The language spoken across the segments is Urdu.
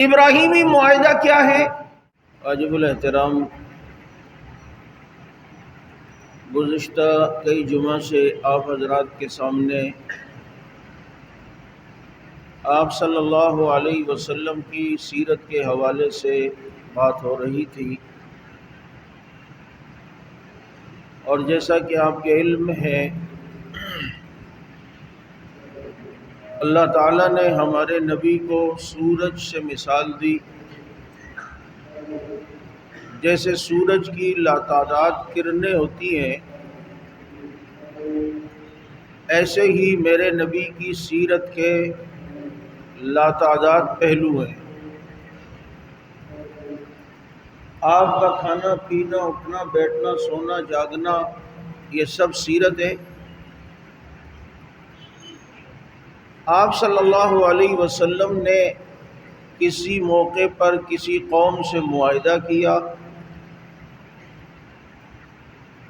ابراہیمی معاہدہ کیا ہے؟ واجب الاحترام، گزشتہ کئی جمعہ سے آپ حضرات کے سامنے آپ صلی اللہ علیہ وسلم کی سیرت کے حوالے سے بات ہو رہی تھی، اور جیسا کہ آپ کے علم میں ہے، اللہ تعالیٰ نے ہمارے نبی کو سورج سے مثال دی، جیسے سورج کی لاتعداد کرنیں ہوتی ہیں، ایسے ہی میرے نبی کی سیرت کے لاتعداد پہلو ہیں۔ آپ کا کھانا پینا، اٹھنا بیٹھنا، سونا جاگنا، یہ سب سیرت ہے۔ آپ صلی اللہ علیہ وسلم نے کسی موقع پر کسی قوم سے معاہدہ کیا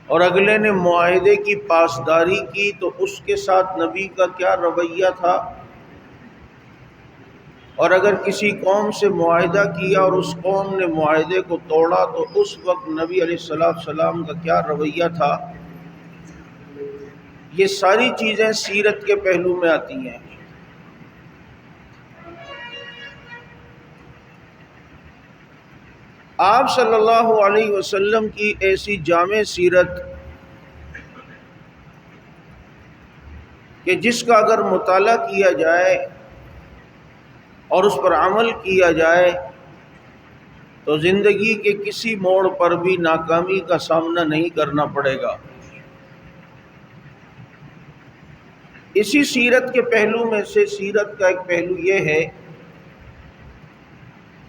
اور اگلے نے معاہدے کی پاسداری کی، تو اس کے ساتھ نبی کا کیا رویہ تھا، اور اگر کسی قوم سے معاہدہ کیا اور اس قوم نے معاہدے کو توڑا تو اس وقت نبی علیہ السلام کا کیا رویہ تھا، یہ ساری چیزیں سیرت کے پہلو میں آتی ہیں۔ آپ صلی اللہ علیہ وسلم کی ایسی جامع سیرت کہ جس کا اگر مطالعہ کیا جائے اور اس پر عمل کیا جائے تو زندگی کے کسی موڑ پر بھی ناکامی کا سامنا نہیں کرنا پڑے گا۔ اسی سیرت کے پہلو میں سے سیرت کا ایک پہلو یہ ہے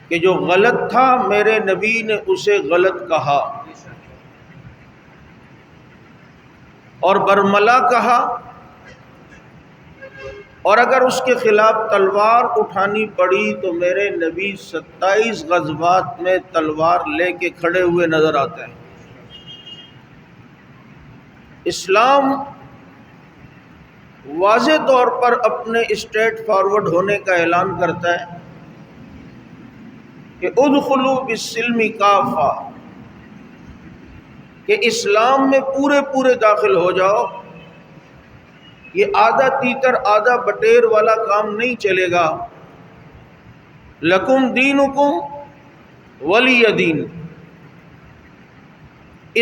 کہ جو غلط تھا میرے نبی نے اسے غلط کہا اور برملا کہا، اور اگر اس کے خلاف تلوار اٹھانی پڑی تو میرے نبی 27 غزوات میں تلوار لے کے کھڑے ہوئے نظر آتے ہیں۔ اسلام واضح طور پر اپنے اسٹریٹ فارورڈ ہونے کا اعلان کرتا ہے کہ ادخلوا بالسلم کافہ، کہ اسلام میں پورے داخل ہو جاؤ۔ یہ آدھا تیتر آدھا بٹیر والا کام نہیں چلے گا۔ لکم دینکم ولی دین۔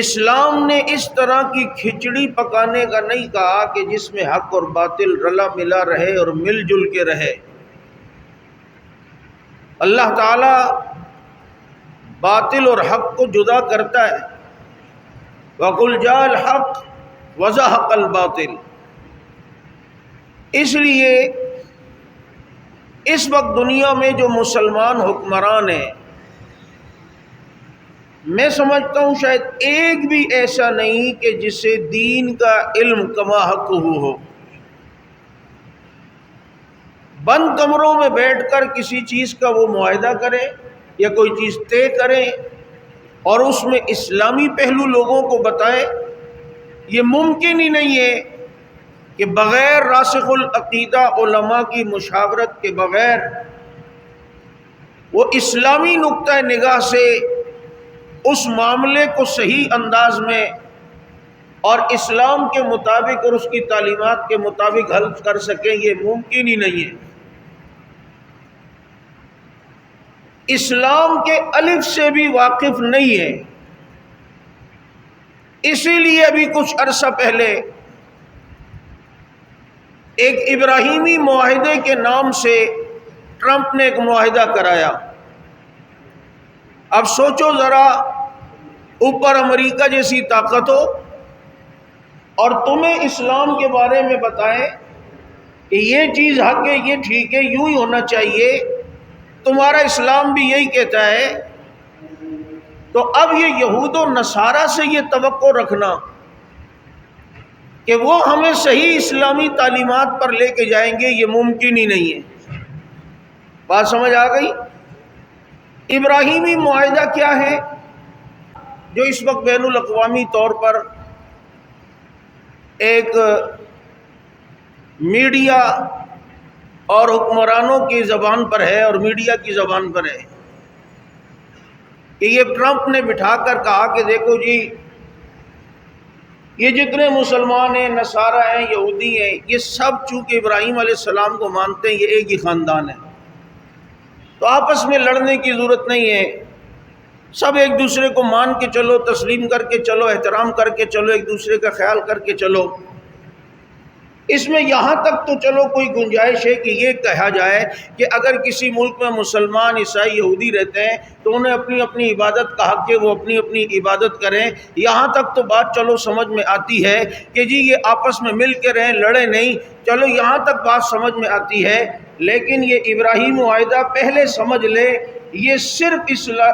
اسلام نے اس طرح کی کھچڑی پکانے کا نہیں کہا کہ جس میں حق اور باطل رلا ملا رہے اور مل جل کے رہے۔ اللہ تعالی باطل اور حق کو جدا کرتا ہے۔ وَقُلْ جَاءَ الْحَقُّ وَزَهَقَ الْبَاطِلُ۔ اس لیے اس وقت دنیا میں جو مسلمان حکمران ہیں، میں سمجھتا ہوں شاید ایک بھی ایسا نہیں کہ جسے دین کا علم کما حق ہو۔ بند کمروں میں بیٹھ کر کسی چیز کا وہ معاہدہ کریں یا کوئی چیز طے کریں اور اس میں اسلامی پہلو لوگوں کو بتائیں، یہ ممکن ہی نہیں ہے کہ بغیر راسخ العقیدہ علماء کی مشاورت کے بغیر وہ اسلامی نقطہ نگاہ سے اس معاملے کو صحیح انداز میں اور اسلام کے مطابق اور اس کی تعلیمات کے مطابق حل کر سکیں، یہ ممکن ہی نہیں ہے۔ اسلام کے الف سے بھی واقف نہیں ہے، اسی لیے ابھی کچھ عرصہ پہلے ایک ابراہیمی معاہدے کے نام سے ٹرمپ نے ایک معاہدہ کرایا۔ اب سوچو ذرا، اوپر امریکہ جیسی طاقت ہو اور تمہیں اسلام کے بارے میں بتائے کہ یہ چیز حق ہے، یہ ٹھیک ہے، یوں ہی ہونا چاہیے، تمہارا اسلام بھی یہی کہتا ہے، تو اب یہ یہود و نصارہ سے یہ توقع رکھنا کہ وہ ہمیں صحیح اسلامی تعلیمات پر لے کے جائیں گے، یہ ممکن ہی نہیں ہے۔ بات سمجھ آ گئی؟ ابراہیمی معاہدہ کیا ہے جو اس وقت بین الاقوامی طور پر ایک میڈیا اور حکمرانوں کی زبان پر ہے اور میڈیا کی زبان پر ہے کہ یہ ٹرمپ نے بٹھا کر کہا کہ دیکھو جی یہ جتنے مسلمان ہیں، نصارہ ہیں، یہودی ہیں، یہ سب چونکہ ابراہیم علیہ السلام کو مانتے ہیں، یہ ایک ہی خاندان ہے، تو آپس میں لڑنے کی ضرورت نہیں ہے، سب ایک دوسرے کو مان کے چلو، تسلیم کر کے چلو، احترام کر کے چلو، ایک دوسرے کا خیال کر کے چلو۔ اس میں یہاں تک تو چلو کوئی گنجائش ہے کہ یہ کہا جائے کہ اگر کسی ملک میں مسلمان، عیسائی، یہودی رہتے ہیں تو انہیں اپنی اپنی عبادت کا حق ہے، وہ اپنی اپنی عبادت کریں، یہاں تک تو بات چلو سمجھ میں آتی ہے کہ جی یہ آپس میں مل کے رہیں، لڑے نہیں، چلو یہاں تک بات سمجھ میں آتی ہے۔ لیکن یہ ابراہیم معاہدہ پہلے سمجھ لے یہ صرف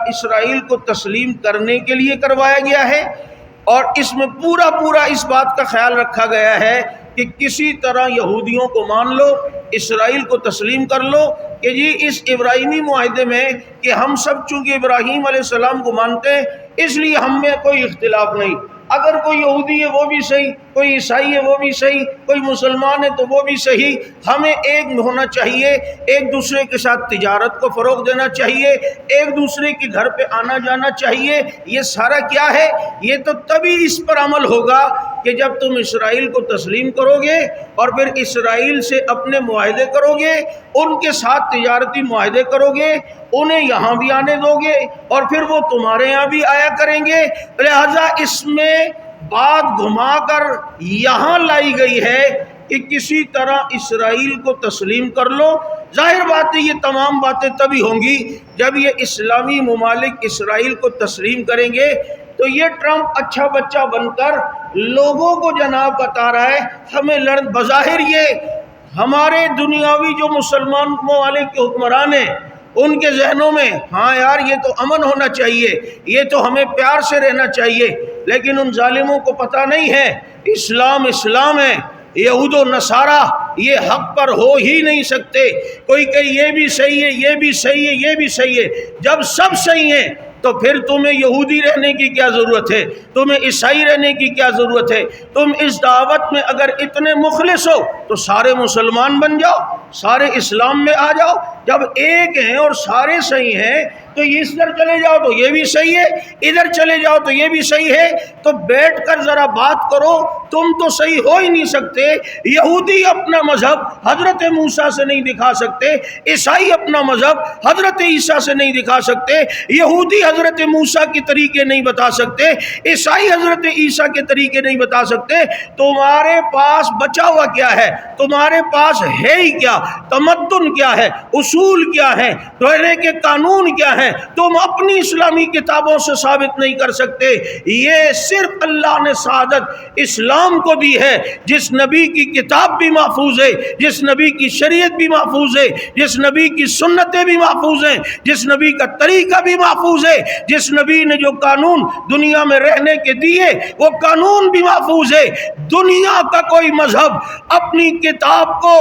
اسرائیل کو تسلیم کرنے کے لیے کروایا گیا ہے، اور اس میں پورا اس بات کا خیال رکھا گیا ہے کہ کسی طرح یہودیوں کو مان لو، اسرائیل کو تسلیم کر لو، کہ جی اس ابراہیمی معاہدے میں کہ ہم سب چونکہ ابراہیم علیہ السلام کو مانتے ہیں اس لیے ہم میں کوئی اختلاف نہیں، اگر کوئی یہودی ہے وہ بھی صحیح، کوئی عیسائی ہے وہ بھی صحیح، کوئی مسلمان ہے تو وہ بھی صحیح، ہمیں ایک ہونا چاہیے، ایک دوسرے کے ساتھ تجارت کو فروغ دینا چاہیے، ایک دوسرے کے گھر پہ آنا جانا چاہیے۔ یہ سارا کیا ہے؟ یہ تو تبھی اس پر عمل ہوگا کہ جب تم اسرائیل کو تسلیم کرو گے اور پھر اسرائیل سے اپنے معاہدے کرو گے، ان کے ساتھ تجارتی معاہدے کرو گے، انہیں یہاں بھی آنے دو گے اور پھر وہ تمہارے یہاں بھی آیا کریں گے۔ لہذا اس میں بات گھما کر یہاں لائی گئی ہے کہ کسی طرح اسرائیل کو تسلیم کر لو۔ ظاہر بات ہے یہ تمام باتیں تبھی ہوں گی جب یہ اسلامی ممالک اسرائیل کو تسلیم کریں گے۔ تو یہ ٹرمپ اچھا بچہ بن کر لوگوں کو جناب بتا رہا ہے ہمیں بظاہر یہ ہمارے دنیاوی جو مسلمان ممالک کے حکمران ہیں ان کے ذہنوں میں ہاں یار یہ تو امن ہونا چاہیے، یہ تو ہمیں پیار سے رہنا چاہیے، لیکن ان ظالموں کو پتہ نہیں ہے اسلام اسلام ہے، یہود و نصارہ یہ حق پر ہو ہی نہیں سکتے۔ کوئی کہ یہ بھی صحیح ہے، یہ بھی صحیح ہے، یہ بھی صحیح ہے، جب سب صحیح ہیں تو پھر تمہیں یہودی رہنے کی کیا ضرورت ہے، تمہیں عیسائی رہنے کی کیا ضرورت ہے؟ تم اس دعوت میں اگر اتنے مخلص ہو تو سارے مسلمان بن جاؤ، سارے اسلام میں آ جاؤ۔ جب ایک ہیں اور سارے صحیح ہیں تو ادھر چلے جاؤ تو یہ بھی صحیح ہے، ادھر چلے جاؤ تو یہ بھی صحیح ہے، تو بیٹھ کر ذرا بات کرو۔ تم تو صحیح ہو ہی نہیں سکتے، یہودی اپنا مذہب حضرت موسیٰ سے نہیں دکھا سکتے، عیسائی اپنا مذہب حضرت عیسیٰ سے نہیں دکھا سکتے، یہودی حضرت موسیٰ کے طریقے نہیں بتا سکتے، عیسائی حضرت عیسیٰ کے طریقے نہیں بتا سکتے۔ تمہارے پاس بچا ہوا کیا ہے؟ تمہارے پاس ہے ہی کیا؟ تمدن کیا ہے؟ اصول کیا ہے؟ رہنے کے قانون کیا ہے؟ تم اپنی اسلامی کتابوں سے ثابت نہیں کر سکتے۔ یہ صرف اللہ نے سعادت اسلام کو دی ہے، جس نبی کی کتاب بھی محفوظ ہے، جس نبی کی شریعت بھی محفوظ ہے، جس نبی کی سنتیں بھی محفوظ ہیں، جس نبی کا طریقہ بھی محفوظ ہے، جس نبی نے جو قانون دنیا میں رہنے کے دیے وہ قانون بھی محفوظ ہے۔ دنیا کا کوئی مذہب اپنی کتاب کو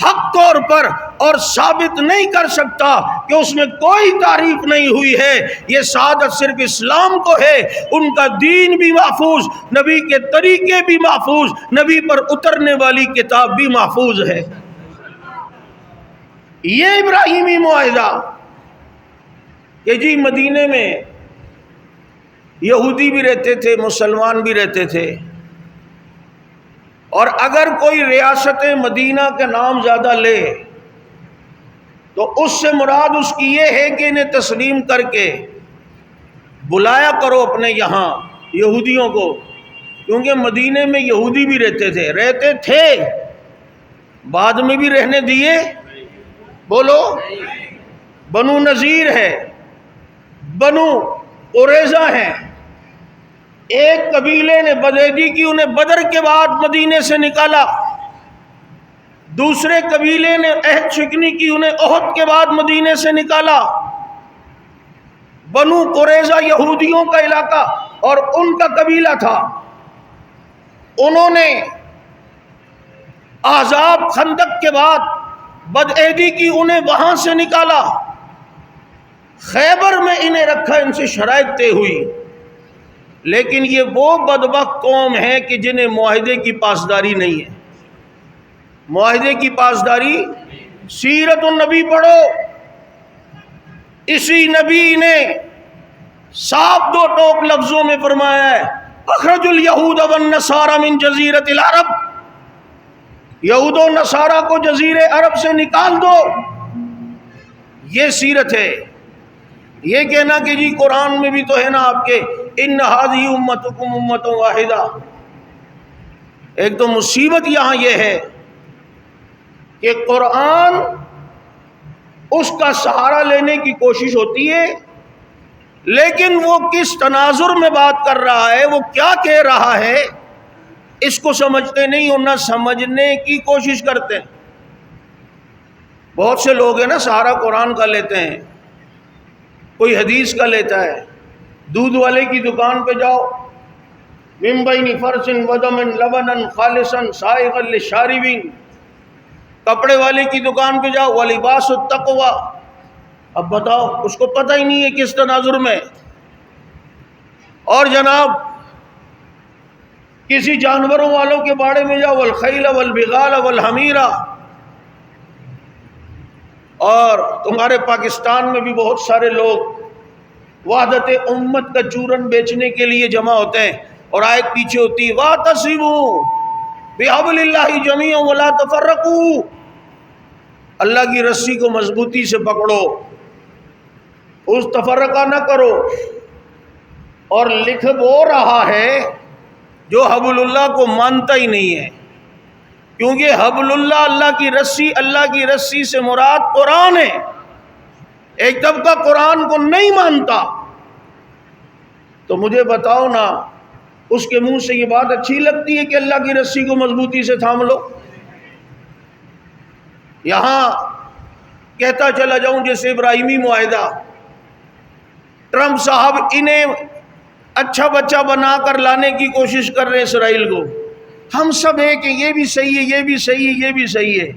حق طور پر اور ثابت نہیں کر سکتا کہ اس میں کوئی تعریف نہیں ہوئی ہے۔ یہ سعادت صرف اسلام کو ہے، ان کا دین بھی محفوظ، نبی کے طریقے بھی محفوظ، نبی پر اترنے والی کتاب بھی محفوظ ہے۔ یہ ابراہیمی معاہدہ کہ جی مدینے میں یہودی بھی رہتے تھے، مسلمان بھی رہتے تھے، اور اگر کوئی ریاست مدینہ کا نام زیادہ لے تو اس سے مراد اس کی یہ ہے کہ انہیں تسلیم کر کے بلایا کرو اپنے یہاں یہودیوں کو، کیونکہ مدینے میں یہودی بھی رہتے تھے، بعد میں بھی رہنے دیے؟ بولو، بنو نذیر ہے، بنو قریظہ ہیں، ایک قبیلے نے بدعہدی کی، انہیں بدر کے بعد مدینے سے نکالا، دوسرے قبیلے نے عہد شکنی کی، انہیں احد کے بعد مدینے سے نکالا۔ بنو قریظہ یہودیوں کا علاقہ اور ان کا قبیلہ تھا، انہوں نے احزاب خندق کے بعد بدعہدی کی، انہیں وہاں سے نکالا، خیبر میں انہیں رکھا، ان سے شرائط طے ہوئی۔ لیکن یہ وہ بدبخت قوم ہے کہ جنہیں معاہدے کی پاسداری نہیں ہے، معاہدے کی پاسداری سیرت النبی پڑھو، اسی نبی نے صاف دو ٹوک لفظوں میں فرمایا ہے اخرج الیہود والنصارى من جزیرۃ العرب، یہود و نصارہ کو جزیرے عرب سے نکال دو. یہ سیرت ہے. یہ کہنا کہ جی قرآن میں بھی تو ہے نا آپ کے ان ھذہ امتکم امۃ واحدہ. ایک تو مصیبت یہاں یہ ہے کہ قرآن اس کا سہارا لینے کی کوشش ہوتی ہے، لیکن وہ کس تناظر میں بات کر رہا ہے، وہ کیا کہہ رہا ہے، اس کو سمجھتے نہیں اور نہ سمجھنے کی کوشش کرتے ہیں. بہت سے لوگ ہیں نا سہارا قرآن کا لیتے ہیں، کوئی حدیث کا لیتا ہے. دودھ والے کی دکان پہ جاؤ، من بین فرث ودم لبنا خالصا سائغا للشاربین. کپڑے والے کی دکان پہ جاؤ، ولباس التقوی. اب بتاؤ اس کو پتہ ہی نہیں ہے کس تناظر میں. اور جناب کسی جانوروں والوں کے بارے میں جاؤ، والخیل والبغال والحمیرہ. اور تمہارے پاکستان میں بھی بہت سارے لوگ وحدت امت کا چورن بیچنے کے لیے جمع ہوتے ہیں، اور آیت پیچھے ہوتی ہے واعتصموا بحبل اللہ جمیعا ولا تفرقوا. اللہ کی رسی کو مضبوطی سے پکڑو، اس تفرقہ نہ کرو. اور لکھ وہ رہا ہے جو حبل اللہ کو مانتا ہی نہیں ہے، کیونکہ حبل اللہ اللہ کی رسی سے مراد قرآن ہے. ایک طبقہ قرآن کو نہیں مانتا. تو مجھے بتاؤ نا، اس کے منہ سے یہ بات اچھی لگتی ہے کہ اللہ کی رسی کو مضبوطی سے تھام لو؟ یہاں کہتا چلا جاؤں جیسے ابراہیمی معاہدہ، ٹرمپ صاحب انہیں اچھا بچہ بنا کر لانے کی کوشش کر رہے ہیں اسرائیل کو. ہم سب ہیں کہ یہ بھی صحیح ہے، یہ بھی صحیح ہے، یہ بھی صحیح ہے.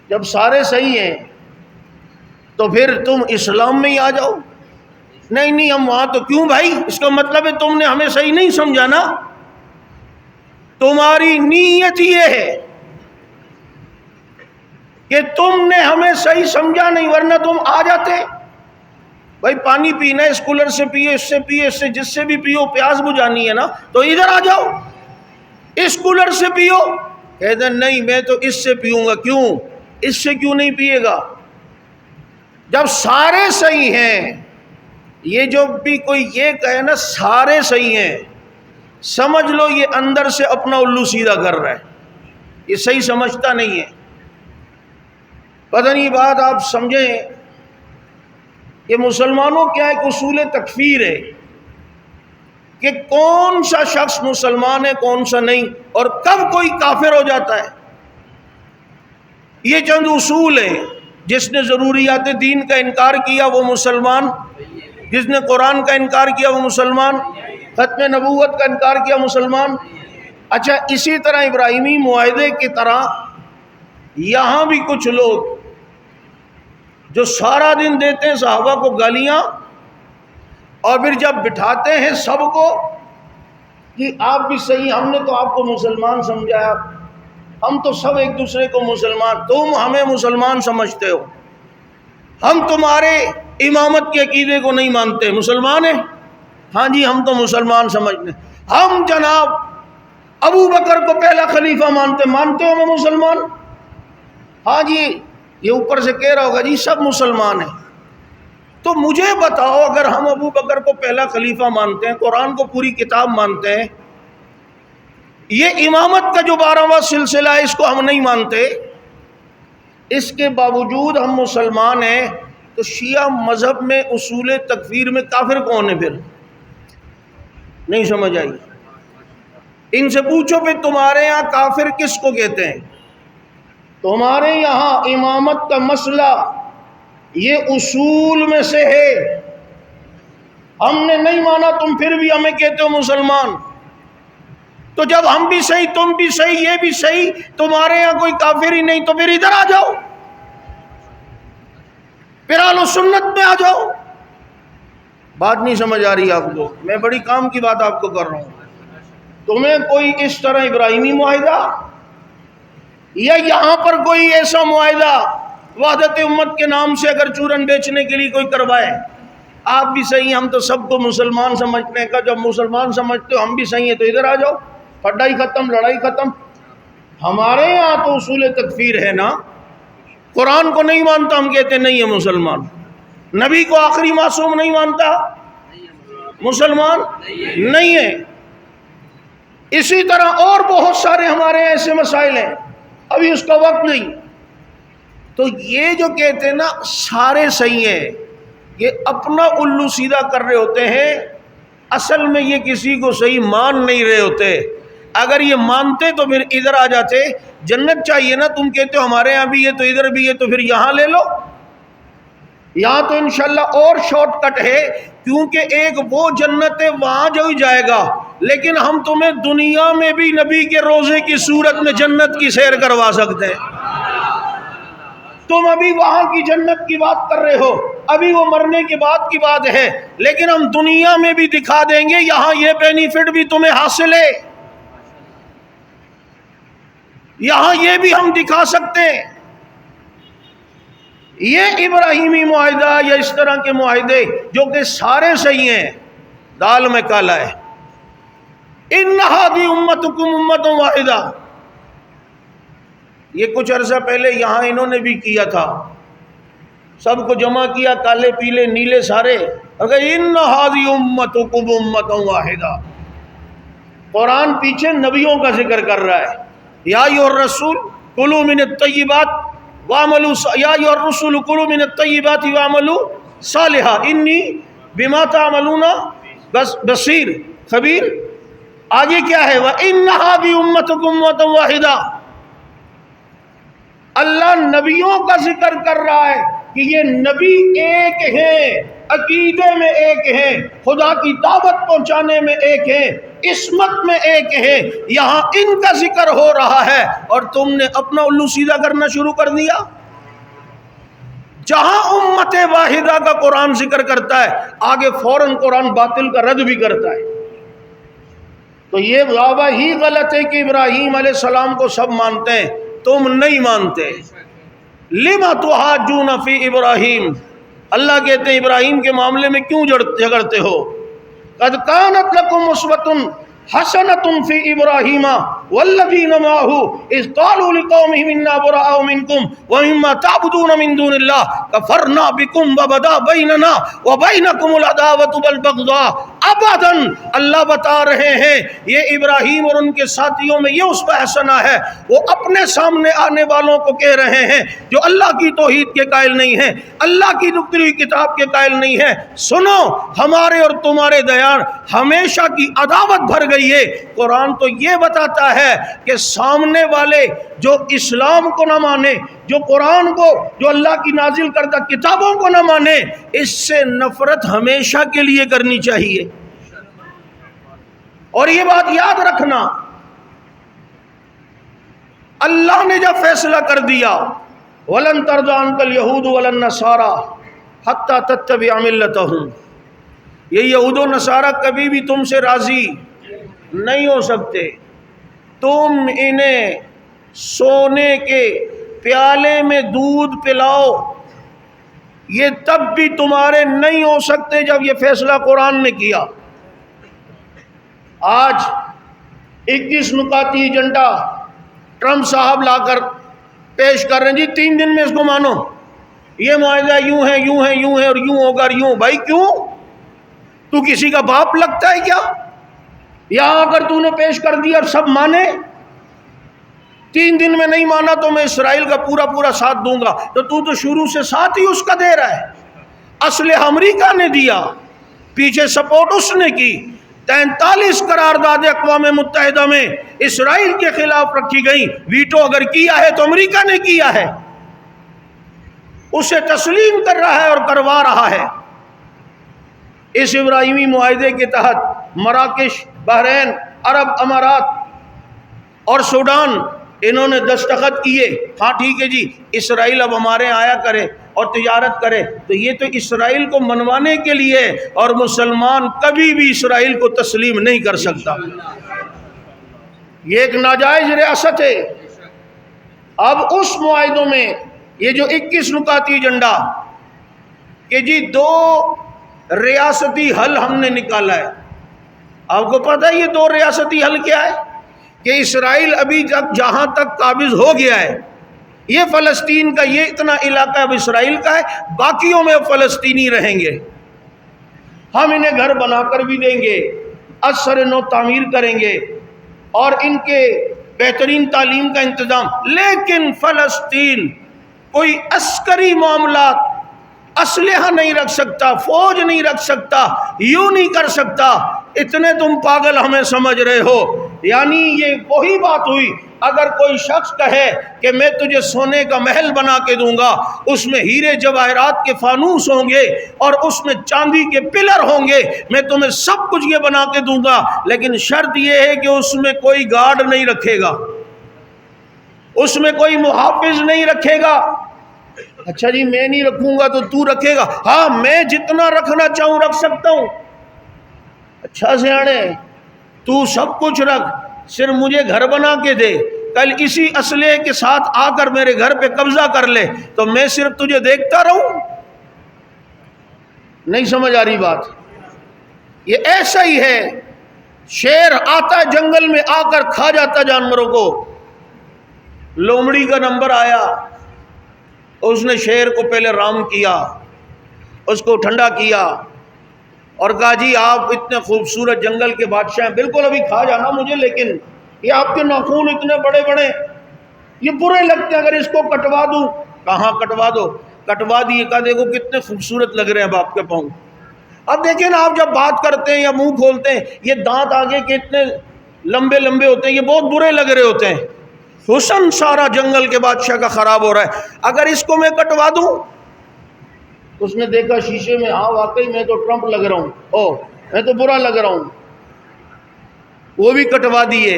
جب سارے صحیح ہیں تو پھر تم اسلام میں ہی آ جاؤ. نہیں نہیں ہم وہاں تو کیوں بھائی؟ اس کا مطلب ہے تم نے ہمیں صحیح نہیں سمجھا نا. تمہاری نیت یہ ہے کہ تم نے ہمیں صحیح سمجھا نہیں، ورنہ تم آ جاتے. بھائی پانی پینا ہے، اس کولر سے پیے، اس سے پیے، اس سے جس سے بھی پیو. پیاس بجھانی ہے نا تو ادھر آ جاؤ، اس کولر سے پیو. کہتے نہیں میں تو اس سے پیوں گا. کیوں؟ اس سے کیوں نہیں پیے گا؟ جب سارے صحیح ہیں، یہ جو بھی کوئی یہ کہے نا سارے صحیح ہیں، سمجھ لو یہ اندر سے اپنا الو سیدھا کر رہا ہے، یہ صحیح سمجھتا نہیں ہے. پتہ نہیں بات آپ سمجھیں کہ مسلمانوں کیا ایک اصول تکفیر ہے کہ کون سا شخص مسلمان ہے کون سا نہیں، اور کب کوئی کافر ہو جاتا ہے. یہ چند اصول ہیں. جس نے ضروریات دین کا انکار کیا وہ مسلمان، جس نے قرآن کا انکار کیا وہ مسلمان، ختم نبوت کا انکار کیا مسلمان. اچھا اسی طرح ابراہیمی معاہدے کی طرح یہاں بھی کچھ لوگ جو سارا دن دیتے ہیں صحابہ کو گالیاں، اور پھر جب بٹھاتے ہیں سب کو کہ آپ بھی صحیح، ہم نے تو آپ کو مسلمان سمجھایا، ہم تو سب ایک دوسرے کو مسلمان، تم ہمیں مسلمان سمجھتے ہو، ہم تمہارے امامت کے عقیدے کو نہیں مانتے. مسلمان ہیں؟ ہاں جی ہم تو مسلمان سمجھتے ہیں. ہم جناب ابو بکر کو پہلا خلیفہ مانتے ہو ہمیں مسلمان؟ ہاں جی یہ اوپر سے کہہ رہا ہوگا جی سب مسلمان ہیں. تو مجھے بتاؤ اگر ہم ابو بکر کو پہلا خلیفہ مانتے ہیں، قرآن کو پوری کتاب مانتے ہیں، یہ امامت کا جو 12واں سلسلہ ہے اس کو ہم نہیں مانتے، اس کے باوجود ہم مسلمان ہیں، تو شیعہ مذہب میں اصول تکفیر میں کافر کون ہے؟ پھر نہیں سمجھ آئی. ان سے پوچھو پھر تمہارے یہاں کافر کس کو کہتے ہیں؟ تمہارے یہاں امامت کا مسئلہ یہ اصول میں سے ہے، ہم نے نہیں مانا، تم پھر بھی ہمیں کہتے ہو مسلمان. تو جب ہم بھی صحیح، تم بھی صحیح، یہ بھی صحیح، تمہارے یہاں کوئی کافر ہی نہیں، تو پھر ادھر آ جاؤ، پھر اہل سنت میں آ جاؤ. بات نہیں سمجھ آ رہی آپ کو؟ میں بڑی کام کی بات آپ کو کر رہا ہوں. تمہیں کوئی اس طرح ابراہیمی معاہدہ یا یہاں پر کوئی ایسا معاہدہ وحدت امت کے نام سے اگر چورن بیچنے کے لیے کوئی کروائے، آپ بھی صحیح ہیں، ہم تو سب کو مسلمان سمجھتے ہیں، کہ جب مسلمان سمجھتے ہو ہم بھی صحیح ہیں تو ادھر آ جاؤ، پھڈائی ختم، لڑائی ختم۔ ہمارے یہاں تو اصول تکفیر ہے نا، قرآن کو نہیں مانتا ہم کہتے نہیں ہے مسلمان، نبی کو آخری معصوم نہیں مانتا مسلمان نہیں ہے۔ اسی طرح اور بہت سارے ہمارے ایسے مسائل ہیں، ابھی اس کا وقت نہیں۔ تو یہ جو کہتے ہیں نا سارے صحیح ہیں، یہ اپنا الو سیدھا کر رہے ہوتے ہیں، اصل میں یہ کسی کو صحیح مان نہیں رہے ہوتے۔ اگر یہ مانتے تو پھر ادھر آ جاتے، جنت چاہیے نا، تم کہتے ہو ہمارے یہاں بھی ہے تو ادھر بھی ہے، تو پھر یہاں لے لو، یہاں تو انشاءاللہ اور شارٹ کٹ ہے، کیونکہ ایک وہ جنت ہے وہاں جو ہی جائے گا، لیکن ہم تمہیں دنیا میں بھی نبی کے روزے کی صورت میں جنت کی سیر کروا سکتے ہیں۔ تم ابھی وہاں کی جنت کی بات کر رہے ہو، ابھی وہ مرنے کے بعد کی بات ہے، لیکن ہم دنیا میں بھی دکھا دیں گے یہاں یہ بینیفٹ بھی تمہیں حاصل ہے، یہاں یہ بھی ہم دکھا سکتے ہیں۔ یہ ابراہیمی معاہدہ یا اس طرح کے معاہدے جو کہ سارے صحیح ہیں، دال میں کالا ہے۔ ان ہذی امتکم امۃ واحدہ، یہ کچھ عرصہ پہلے یہاں انہوں نے بھی کیا تھا، سب کو جمع کیا، کالے پیلے نیلے سارے، اگر ان ہذی امتکم امۃ واحدہ۔ قرآن پیچھے نبیوں کا ذکر کر رہا ہے، یا ایھا الرسول کلوا من الطیبات وَاعْمَلُوا یا ایھا الرسول کلوا من الطیبات وَاعْمَلُوا صالحا انی بما تعملون بصیر خبیر۔ آگے کیا ہے؟ وَإِنَّ هَذِهِ أُمَّتُكُمْ أُمَّةً وَاحِدَةً۔ اللہ نبیوں کا ذکر کر رہا ہے کہ یہ نبی ایک ہیں، عقیدے میں ایک ہیں، خدا کی دعوت پہنچانے میں ایک ہیں، عصمت میں ایک ہیں، یہاں ان کا ذکر ہو رہا ہے اور تم نے اپنا الو سیدھا کرنا شروع کر دیا۔ جہاں امت واحدہ کا قرآن ذکر کرتا ہے آگے فوراً قرآن باطل کا رد بھی کرتا ہے۔ تو یہ دعویٰ ہی غلط ہے کہ ابراہیم علیہ السلام کو سب مانتے ہیں، تم نہیں مانتے۔ لما تحاجون فی ابراہیم، اللہ کہتے ہیں ابراہیم کے معاملے میں کیوں جھگڑتے ہو؟ قد کانت لکم اسوۃ حسنۃ فی ابراہیم والذین معہ اذ قالوا لقومہم انا براء منکم ومما تعبدون من دون اللہ کفرنا بکم وبدا بیننا وبینکم العداوۃ والبغضاء ابدا۔ اللہ بتا رہے ہیں یہ ابراہیم اور ان کے ساتھیوں میں یہ اسوہ حسنہ ہے، وہ اپنے سامنے آنے والوں کو کہہ رہے ہیں جو اللہ کی توحید کے قائل نہیں ہیں، اللہ کی اتری ہوئی کتاب کے قائل نہیں ہیں، سنو ہمارے اور تمہارے درمیان ہمیشہ کی عداوت بھر گئی ہے۔ قرآن تو یہ بتاتا ہے کہ سامنے والے جو اسلام کو نہ مانے، جو قرآن کو، جو اللہ کی نازل کردہ کتابوں کو نہ مانے، اس سے نفرت ہمیشہ کے لیے کرنی چاہیے۔ اور یہ بات یاد رکھنا، اللہ نے جب فیصلہ کر دیا وَلَن تَرْضَ عَنْكَ الْيَهُودُ وَلَا النَّصَارَىٰ حَتَّىٰ تَتَّبِعَ مِلَّتَهُمْ، یہ یہود و نصارہ کبھی بھی تم سے راضی نہیں ہو سکتے، تم انہیں سونے کے پیالے میں دودھ پلاؤ، یہ تب بھی تمہارے نہیں ہو سکتے جب یہ فیصلہ قرآن نے کیا۔ آج 21 نکاتی ایجنڈا ٹرمپ صاحب لا کر پیش کر رہے ہیں، جی 3 دن میں اس کو مانو، یہ معاہدہ یوں ہے یوں ہے یوں ہے اور یوں ہوگا اور یوں۔ بھائی کیوں؟ تو کسی کا باپ لگتا ہے کیا؟ یہاں اگر تو نے پیش کر دیا اور سب مانے، 3 دن میں نہیں مانا تو میں اسرائیل کا پورا پورا ساتھ دوں گا، تو شروع سے ساتھ ہی اس کا دے رہا ہے۔ اسلحہ امریکہ نے دیا، پیچھے سپورٹ اس نے کی، 43 قرارداد اقوام متحدہ میں اسرائیل کے خلاف رکھی گئی، ویٹو اگر کیا ہے تو امریکہ نے کیا ہے، اسے تسلیم کر رہا ہے اور کروا رہا ہے۔ اس ابراہیمی معاہدے کے تحت مراکش، بحرین، عرب امارات اور سوڈان انہوں نے دستخط کیے، ہاں ٹھیک ہے جی اسرائیل اب ہمارے آیا کرے اور تجارت کرے، تو یہ تو اسرائیل کو منوانے کے لیے، اور مسلمان کبھی بھی اسرائیل کو تسلیم نہیں کر سکتا، یہ ایک ناجائز ریاست ہے۔ اب اس معاہدوں میں یہ جو 21 نکاتی ایجنڈا کہ جی 2 ریاستی حل ہم نے نکالا ہے. آپ کو پتہ ہے یہ 2 ریاستی حل کیا ہے؟ کہ اسرائیل ابھی تک جہاں تک قابض ہو گیا ہے، یہ فلسطین کا یہ اتنا علاقہ اب اسرائیل کا ہے، باقیوں میں فلسطینی رہیں گے. ہم انہیں گھر بنا کر بھی دیں گے، اثر نو تعمیر کریں گے اور ان کے بہترین تعلیم کا انتظام. لیکن فلسطین کوئی عسکری معاملات، اسلحہ نہیں رکھ سکتا، فوج نہیں رکھ سکتا، یوں نہیں کر سکتا. اتنے تم پاگل ہمیں سمجھ رہے ہو. یعنی یہ وہی بات ہوئی، اگر کوئی شخص کہے کہ میں تجھے سونے کا محل بنا کے دوں گا، اس میں ہیرے جواہرات کے فانوس ہوں گے اور اس میں چاندی کے پلر ہوں گے، میں تمہیں سب کچھ یہ بنا کے دوں گا، لیکن شرط یہ ہے کہ اس میں کوئی گارڈ نہیں رکھے گا، اس میں کوئی محافظ نہیں رکھے گا. اچھا جی میں نہیں رکھوں گا تو تو رکھے گا؟ ہاں میں جتنا رکھنا چاہوں رکھ سکتا ہوں. اچھا سیاڑے تو سب کچھ رکھ، صرف مجھے گھر بنا کے دے. کل اسی اسلحے کے ساتھ آ کر میرے گھر پہ قبضہ کر لے تو میں صرف تجھے دیکھتا رہوں؟ نہیں سمجھ آ رہی بات؟ یہ ایسا ہی ہے، شیر آتا جنگل میں آ کر کھا جاتا جانوروں کو. لومڑی کا نمبر آیا، اس نے شیر کو پہلے رام کیا، اس کو ٹھنڈا کیا اور کہا جی آپ اتنے خوبصورت جنگل کے بادشاہ ہیں، بالکل ابھی کھا جانا مجھے، لیکن یہ آپ کے ناخون اتنے بڑے بڑے، یہ برے لگتے ہیں، اگر اس کو کٹوا دوں. کہاں کٹوا دو؟ کٹوا دیے. کہا دیکھو کتنے خوبصورت لگ رہے ہیں اب آپ کے پاؤں. اب دیکھیں نا آپ جب بات کرتے ہیں یا منہ کھولتے ہیں، یہ دانت آگے کے اتنے لمبے لمبے ہوتے ہیں، یہ بہت برے لگ رہے ہوتے ہیں. حسن سارا جنگل کے بادشاہ کا خراب ہو رہا ہے. اگر اس کو میں کٹوا دوں، اس نے دیکھا شیشے میں، ہاں واقعی میں تو ٹرمپ لگ رہا ہوں، او میں تو برا لگ رہا ہوں. وہ بھی کٹوا دیے.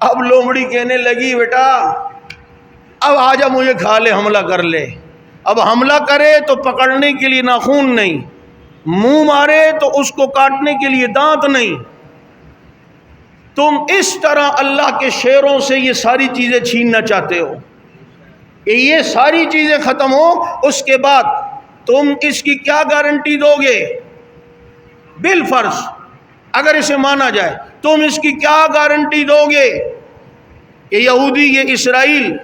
اب لومڑی کہنے لگی بیٹا اب آجا مجھے کھا لے، حملہ کر لے. اب حملہ کرے تو پکڑنے کے لیے ناخون نہیں، منہ مارے تو اس کو کاٹنے کے لیے دانت نہیں. تم اس طرح اللہ کے شیروں سے یہ ساری چیزیں چھیننا چاہتے ہو کہ یہ ساری چیزیں ختم ہو، اس کے بعد تم اس کی کیا گارنٹی دو گے؟ بالفرض اگر اسے مانا جائے، تم اس کی کیا گارنٹی دو گے کہ یہودی، یہ اسرائیل،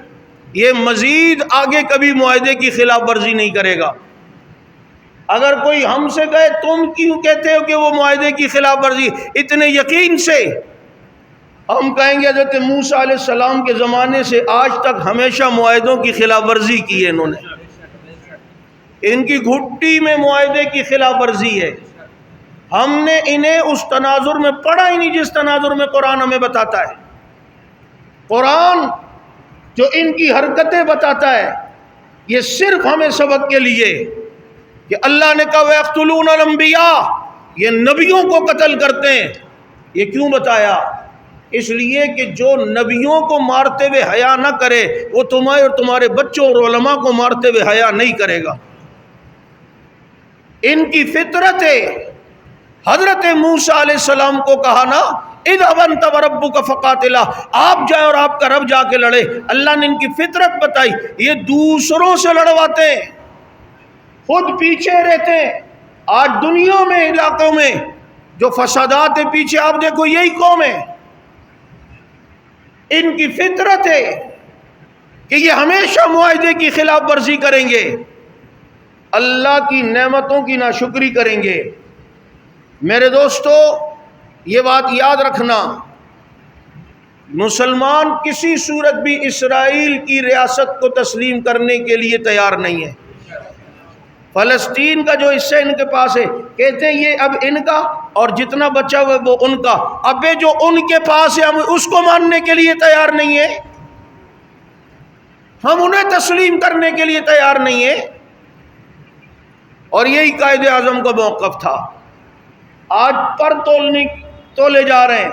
یہ مزید آگے کبھی معاہدے کی خلاف ورزی نہیں کرے گا؟ اگر کوئی ہم سے کہے تم کیوں کہتے ہو کہ وہ معاہدے کی خلاف ورزی، اتنے یقین سے ہم کہیں گے حضرت موسیٰ علیہ السلام کے زمانے سے آج تک ہمیشہ معاہدوں کی خلاف ورزی کی ہے. انہوں نے، ان کی گھٹی میں معاہدے کی خلاف ورزی ہے. ہم نے انہیں اس تناظر میں پڑھا ہی نہیں جس تناظر میں قرآن ہمیں بتاتا ہے. قرآن جو ان کی حرکتیں بتاتا ہے، یہ صرف ہمیں سبق کے لیے کہ اللہ نے کہا وَيَقْتُلُونَ الْأَنْبِيَاءَ، یہ نبیوں کو قتل کرتے ہیں. یہ کیوں بتایا؟ اس لیے کہ جو نبیوں کو مارتے ہوئے حیا نہ کرے، وہ تمہیں اور تمہارے بچوں اور علماء کو مارتے ہوئے حیا نہیں کرے گا. ان کی فطرت ہے. حضرت موسیٰ علیہ السلام کو کہا نا اذهب انت وربك فقاتلا، آپ جائیں اور آپ کا رب جا کے لڑے. اللہ نے ان کی فطرت بتائی، یہ دوسروں سے لڑواتے ہیں، خود پیچھے رہتے ہیں. آج دنیا میں علاقوں میں جو فسادات ہیں، پیچھے آپ دیکھو یہی قوم ہے. ان کی فطرت ہے کہ یہ ہمیشہ معاہدے کی خلاف ورزی کریں گے، اللہ کی نعمتوں کی ناشکری کریں گے. میرے دوستو یہ بات یاد رکھنا، مسلمان کسی صورت بھی اسرائیل کی ریاست کو تسلیم کرنے کے لیے تیار نہیں ہے. فلسطین کا جو حصہ ان کے پاس ہے، کہتے ہیں یہ اب ان کا، اور جتنا بچا ہوا وہ ان کا. اب جو ان کے پاس ہے ہم اس کو ماننے کے لیے تیار نہیں ہے، ہم انہیں تسلیم کرنے کے لیے تیار نہیں ہے. اور یہی قائد اعظم کا موقف تھا. آج پر تولے جا رہے ہیں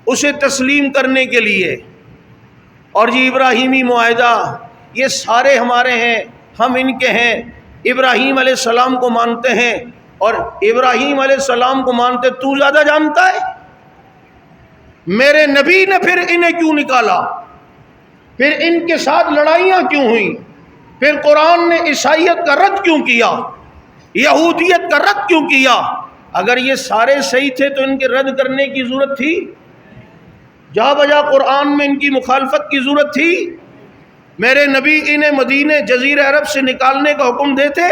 اسے تسلیم کرنے کے لیے. اور جی ابراہیمی معاہدہ، یہ سارے ہمارے ہیں، ہم ان کے ہیں. ابراہیم علیہ السلام کو مانتے ہیں، اور ابراہیم علیہ السلام کو مانتے تو زیادہ جانتا ہے. میرے نبی نے پھر انہیں کیوں نکالا؟ پھر ان کے ساتھ لڑائیاں کیوں ہوئیں؟ پھر قرآن نے عیسائیت کا رد کیوں کیا؟ یہودیت کا رد کیوں کیا؟ اگر یہ سارے صحیح تھے تو ان کے رد کرنے کی ضرورت تھی؟ جا بجا قرآن میں ان کی مخالفت کی ضرورت تھی؟ میرے نبی انہیں مدینے جزیرہ عرب سے نکالنے کا حکم دیتے؟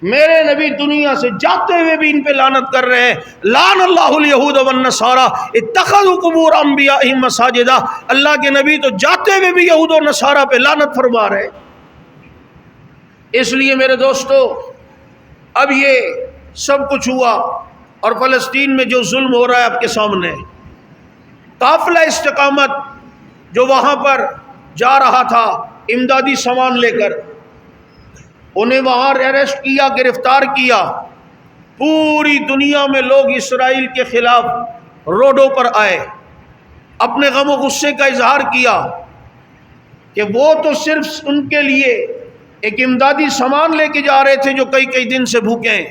میرے نبی دنیا سے جاتے ہوئے بھی ان پہ لعنت کر رہے ہیں، لعن اللہ الیہود والنصارى اتخذوا قبور انبیائہم مساجدا۔ اللہ کے نبی تو جاتے ہوئے بھی یہود و نصارہ پہ لعنت فرما رہے۔ اس لیے میرے دوستو، اب یہ سب کچھ ہوا اور فلسطین میں جو ظلم ہو رہا ہے آپ کے سامنے، قافلہ استقامت جو وہاں پر جا رہا تھا امدادی سامان لے کر، انہیں وہاں اریسٹ کیا، گرفتار کیا۔ پوری دنیا میں لوگ اسرائیل کے خلاف روڈوں پر آئے، اپنے غم و غصے کا اظہار کیا کہ وہ تو صرف ان کے لیے ایک امدادی سامان لے کے جا رہے تھے جو کئی دن سے بھوکے ہیں۔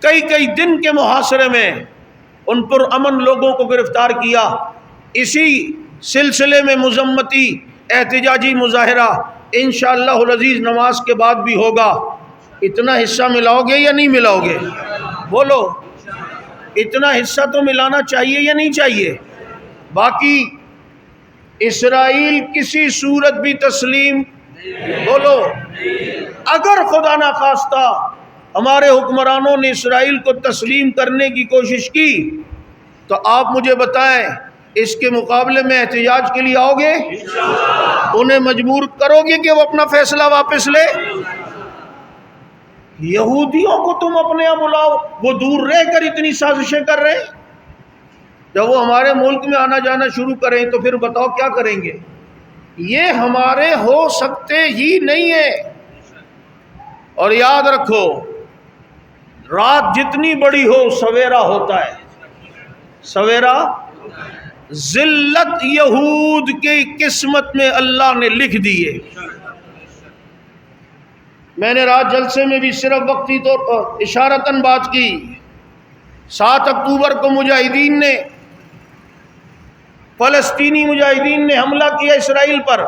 کئی دن کے محاصرے میں ان پر امن لوگوں کو گرفتار کیا۔ اسی سلسلے میں مذمتی احتجاجی مظاہرہ انشاءاللہ العزیز نماز کے بعد بھی ہوگا۔ اتنا حصہ ملاؤ گے یا نہیں ملاؤ گے؟ بولو، اتنا حصہ تو ملانا چاہیے یا نہیں چاہیے؟ باقی اسرائیل کسی صورت بھی تسلیم، بولو، اگر خدا نخواستہ ہمارے حکمرانوں نے اسرائیل کو تسلیم کرنے کی کوشش کی تو آپ مجھے بتائیں اس کے مقابلے میں احتجاج کے لیے آؤ گے؟ انہیں مجبور کرو گے کہ وہ اپنا فیصلہ واپس لے؟ یہودیوں کو تم اپنے یہاں بلاؤ، وہ دور رہ کر اتنی سازشیں کر رہے ہیں، جب وہ ہمارے ملک میں آنا جانا شروع کریں تو پھر بتاؤ کیا کریں گے؟ یہ ہمارے ہو سکتے ہی نہیں ہے۔ اور یاد رکھو، رات جتنی بڑی ہو سویرا ہوتا ہے، سویرا۔ ذلت یہود کی قسمت میں اللہ نے لکھ دیے۔ میں نے رات جلسے میں بھی صرف وقتی طور پر اشارتاً بات کی۔ 7 اکتوبر کو مجاہدین نے، فلسطینی مجاہدین نے حملہ کیا اسرائیل پر۔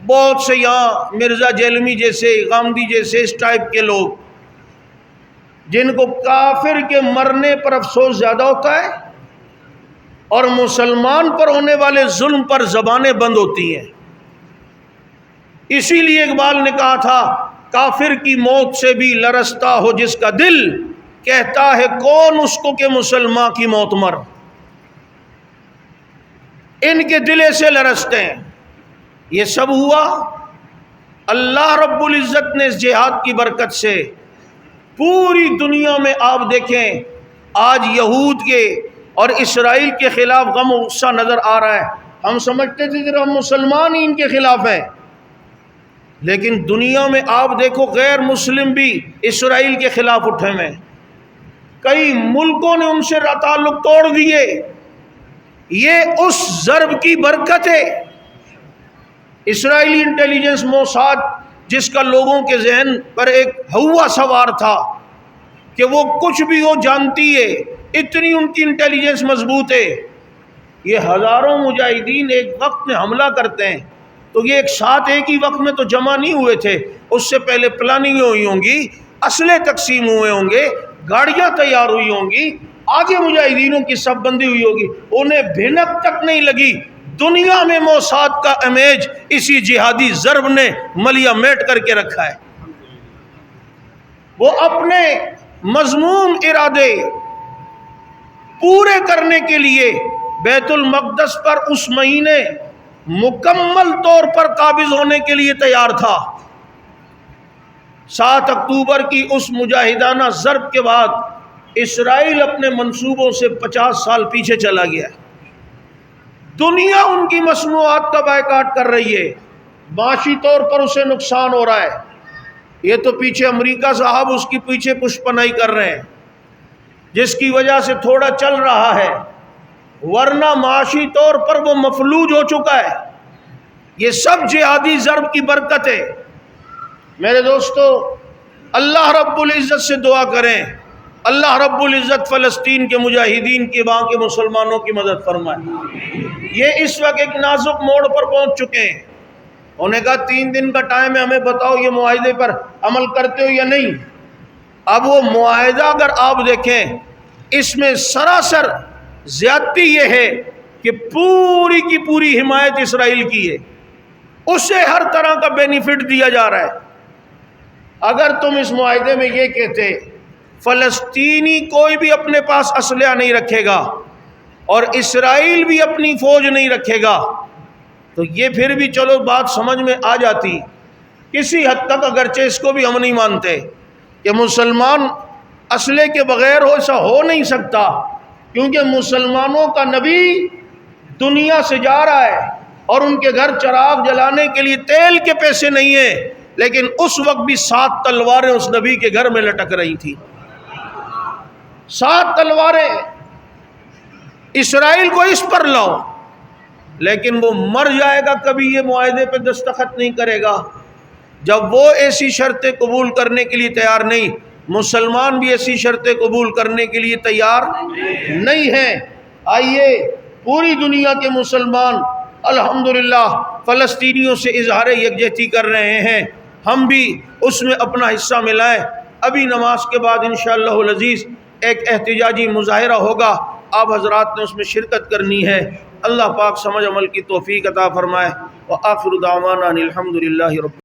بہت سے یہاں مرزا جیلمی جیسے، غامدی جیسے اس ٹائپ کے لوگ، جن کو کافر کے مرنے پر افسوس زیادہ ہوتا ہے اور مسلمان پر ہونے والے ظلم پر زبانیں بند ہوتی ہیں۔ اسی لیے اقبال نے کہا تھا، کافر کی موت سے بھی لرزتا ہو جس کا دل، کہتا ہے کون اس کو کہ مسلمان کی موت مر۔ ان کے دل سے لرزتے ہیں۔ یہ سب ہوا اللہ رب العزت نے اس جہاد کی برکت سے۔ پوری دنیا میں آپ دیکھیں، آج یہود کے اور اسرائیل کے خلاف غم و غصہ نظر آ رہا ہے۔ ہم سمجھتے تھے کہ ہم مسلمان ہی ان کے خلاف ہیں، لیکن دنیا میں آپ دیکھو غیر مسلم بھی اسرائیل کے خلاف اٹھے ہوئے ہیں۔ کئی ملکوں نے ان سے تعلق توڑ دیے۔ یہ اس ضرب کی برکت ہے۔ اسرائیلی انٹیلیجنس موساد، جس کا لوگوں کے ذہن پر ایک ہوا سوار تھا کہ وہ کچھ بھی ہو جانتی ہے، اتنی ان کی انٹیلیجنس مضبوط ہے، یہ ہزاروں مجاہدین ایک وقت میں حملہ کرتے ہیں تو یہ ایک ساتھ ایک ہی وقت میں تو جمع نہیں ہوئے تھے، اس سے پہلے پلاننگ ہوئی ہوں گی، اسلحے تقسیم ہوئے ہوں گے، گاڑیاں تیار ہوئی ہوں گی، آگے مجاہدینوں کی صف بندی ہوئی ہوگی، انہیں بھنک تک نہیں لگی۔ دنیا میں موساد کا امیج اسی جہادی ضرب نے ملیا میٹ کر کے رکھا ہے۔ وہ اپنے مذموم ارادے پورے کرنے کے لیے بیت المقدس پر اس مہینے مکمل طور پر قابض ہونے کے لیے تیار تھا۔ 7 اکتوبر کی اس مجاہدانہ ضرب کے بعد اسرائیل اپنے منصوبوں سے 50 سال پیچھے چلا گیا۔ دنیا ان کی مصنوعات کا بائیکاٹ کر رہی ہے، معاشی طور پر اسے نقصان ہو رہا ہے۔ یہ تو پیچھے امریکہ صاحب اس کی پیچھے پشپنائی کر رہے ہیں، جس کی وجہ سے تھوڑا چل رہا ہے، ورنہ معاشی طور پر وہ مفلوج ہو چکا ہے۔ یہ سب جہادی ضرب کی برکت ہے۔ میرے دوستو، اللہ رب العزت سے دعا کریں اللہ رب العزت فلسطین کے مجاہدین کی، وہاں کے مسلمانوں کی مدد فرمائے۔ یہ اس وقت ایک نازک موڑ پر پہنچ چکے ہیں۔ انہوں نے کہا 3 دن کا ٹائم ہے، ہمیں بتاؤ یہ معاہدے پر عمل کرتے ہو یا نہیں۔ اب وہ معاہدہ اگر آپ دیکھیں، اس میں سراسر زیادتی یہ ہے کہ پوری کی پوری حمایت اسرائیل کی ہے، اسے ہر طرح کا بینیفٹ دیا جا رہا ہے۔ اگر تم اس معاہدے میں یہ کہتے فلسطینی کوئی بھی اپنے پاس اسلحہ نہیں رکھے گا اور اسرائیل بھی اپنی فوج نہیں رکھے گا، تو یہ پھر بھی چلو بات سمجھ میں آ جاتی کسی حد تک، اگرچہ اس کو بھی ہم نہیں مانتے کہ مسلمان اسلحے کے بغیر ایسا ہو نہیں سکتا، کیونکہ مسلمانوں کا نبی دنیا سے جا رہا ہے اور ان کے گھر چراغ جلانے کے لیے تیل کے پیسے نہیں ہیں، لیکن اس وقت بھی 7 تلواریں اس نبی کے گھر میں لٹک رہی تھی۔ 7 تلواریں اسرائیل کو اس پر لاؤ، لیکن وہ مر جائے گا، کبھی یہ معاہدے پہ دستخط نہیں کرے گا جب وہ ایسی شرطیں قبول کرنے کے لیے تیار نہیں۔ مسلمان بھی ایسی شرطیں قبول کرنے کے لیے تیار نہیں ہیں۔ آئیے پوری دنیا کے مسلمان الحمدللہ فلسطینیوں سے اظہار یکجہتی کر رہے ہیں، ہم بھی اس میں اپنا حصہ ملائیں۔ ابھی نماز کے بعد انشاءاللہ العزیز ایک احتجاجی مظاہرہ ہوگا، آپ حضرات نے اس میں شرکت کرنی ہے۔ اللہ پاک سمجھ عمل کی توفیق عطا فرمائے۔ وآخر دعوانا الحمدللہ رب